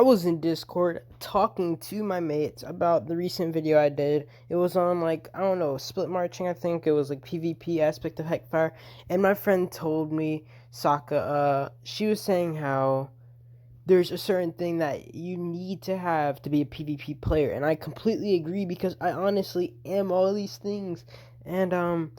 was in Discord talking to my mates about the recent video I did. It was on, like, I don't know, split marching, I think. It was like PvP aspect of Heckfire. And my friend told me, Sokka, she was saying how there's a certain thing that you need to have to be a PvP player. And I completely agree because I honestly am all these things. And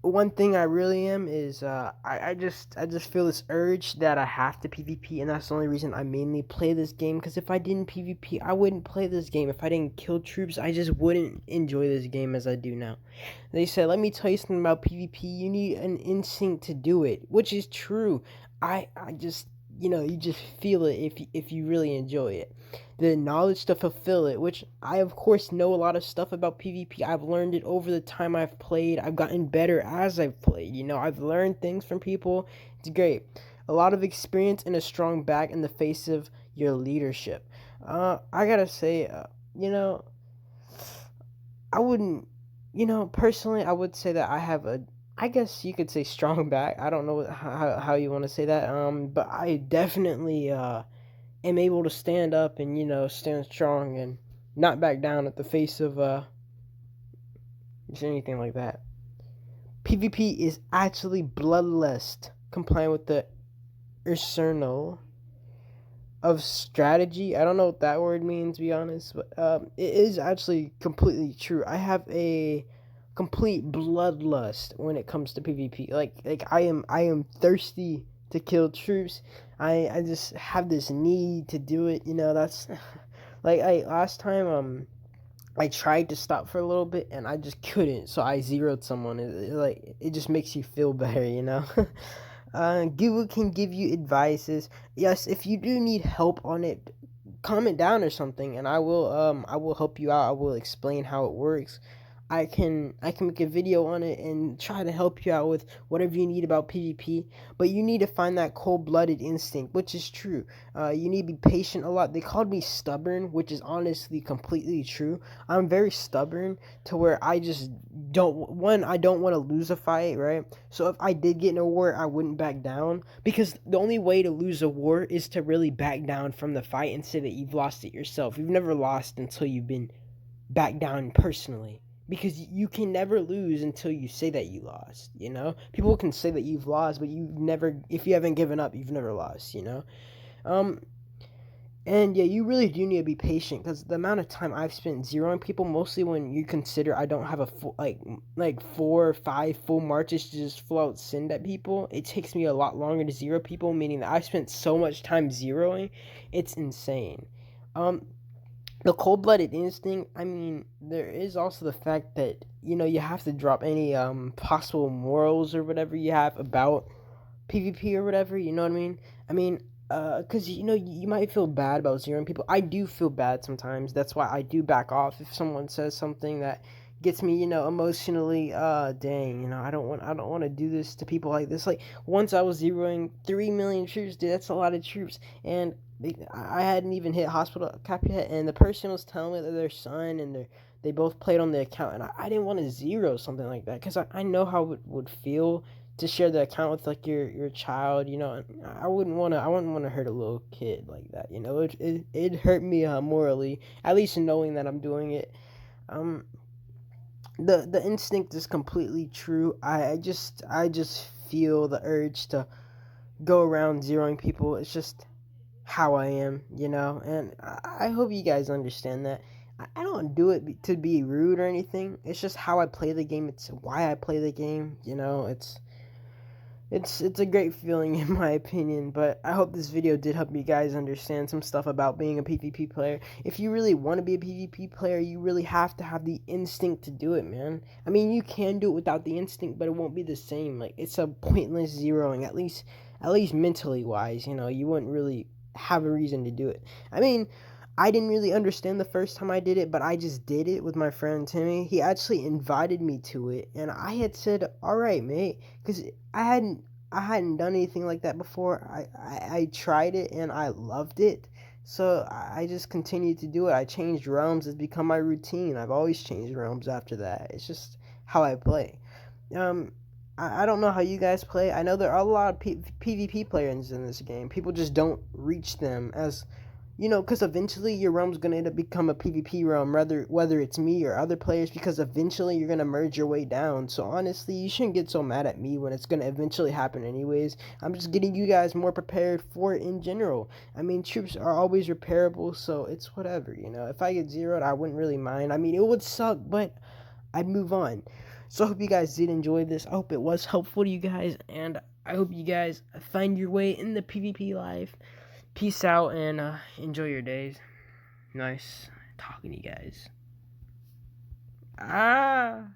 one thing I really am is I just feel this urge that I have to PvP, and that's the only reason I mainly play this game. Because if I didn't PvP, I wouldn't play this game. If I didn't kill troops, I just wouldn't enjoy this game as I do now. They said, let me tell you something about PvP. You need an instinct to do it, which is true. I just, you just feel it if you really enjoy it. The knowledge to fulfill it, which I of course know a lot of stuff about PvP. I've learned it over the time I've played. I've gotten better as I've played. I've learned things from people. It's great. A lot of experience and a strong back in the face of your leadership. I gotta say, I wouldn't, personally, I would say that I have I guess you could say strong back. I don't know how you want to say that. But I definitely am able to stand up and stand strong and not back down at the face of just anything like that. PvP is actually bloodlust, complying with the Ursernal of strategy. I don't know what that word means, to be honest, but it is actually completely true. I have a complete bloodlust when it comes to PvP. Like I am thirsty to kill troops. I just have this need to do it. That's like last time I tried to stop for a little bit and I just couldn't, so I zeroed someone. It just makes you feel better. Google can give you advices. Yes, if you do need help on it, comment down or something, and I will help you out. I will explain how it works. I can make a video on it and try to help you out with whatever you need about PvP. But you need to find that cold-blooded instinct, which is true. You need to be patient a lot. They called me stubborn, which is honestly completely true. I'm very stubborn to where I just I don't want to lose a fight, right? So if I did get in a war, I wouldn't back down, because the only way to lose a war is to really back down from the fight and say that you've lost it yourself. You've never lost until you've been back down personally, because you can never lose until you say that you lost. People can say that you've lost, but if you haven't given up, you've never lost. um and yeah, you really do need to be patient, because the amount of time I've spent zeroing people, mostly when you consider I don't have a full, like 4 or 5 full marches to just flow out send at people, it takes me a lot longer to zero people, meaning that I've spent so much time zeroing. It's insane. um the cold-blooded instinct, I mean, there is also the fact that you have to drop any possible morals or whatever you have about PvP or whatever. You know what I mean? Because you might feel bad about zeroing people. I do feel bad sometimes. That's why I do back off if someone says something that gets me emotionally. Dang, I don't want to do this to people like this. Like, once I was zeroing 3 million troops, dude. That's a lot of troops. And I hadn't even hit hospital cap yet, and the person was telling me that their son and they both played on the account, and I didn't want to zero something like that, because I know how it would feel to share the account with, like, your child. And I wouldn't want to hurt a little kid like that. It hurt me morally, at least knowing that I'm doing it. um the instinct is completely true. I just feel the urge to go around zeroing people. It's just how I am, and I hope you guys understand that. I don't do it to be rude or anything. It's just how I play the game. It's why I play the game. It's a great feeling, in my opinion. But I hope this video did help you guys understand some stuff about being a PvP player. If you really want to be a PvP player, you really have to have the instinct to do it, man. I mean, you can do it without the instinct, but it won't be the same. Like, it's a pointless zeroing, at least mentally wise. You wouldn't really have a reason to do it. I mean, I didn't really understand the first time I did it, but I just did it with my friend Timmy. He actually invited me to it, and I had said, "All right, mate," because I hadn't done anything like that before. I tried it and I loved it, so I just continued to do it. I changed realms. It's become my routine. I've always changed realms after that. It's just how I play. Um, I don't know how you guys play. I know there are a lot of PvP players in this game. People just don't reach them as You know, because eventually your realm's gonna end up become a PvP realm, whether it's me or other players, because eventually you're gonna merge your way down. So honestly, you shouldn't get so mad at me when it's gonna eventually happen anyways. I'm just getting you guys more prepared for it in general. I mean, troops are always repairable, so it's whatever, you know. If I get zeroed, I wouldn't really mind. I mean, it would suck, but I'd move on. So I hope you guys did enjoy this. I hope it was helpful to you guys, and I hope you guys find your way in the PvP life. Peace out and enjoy your days. Nice talking to you guys. Ah.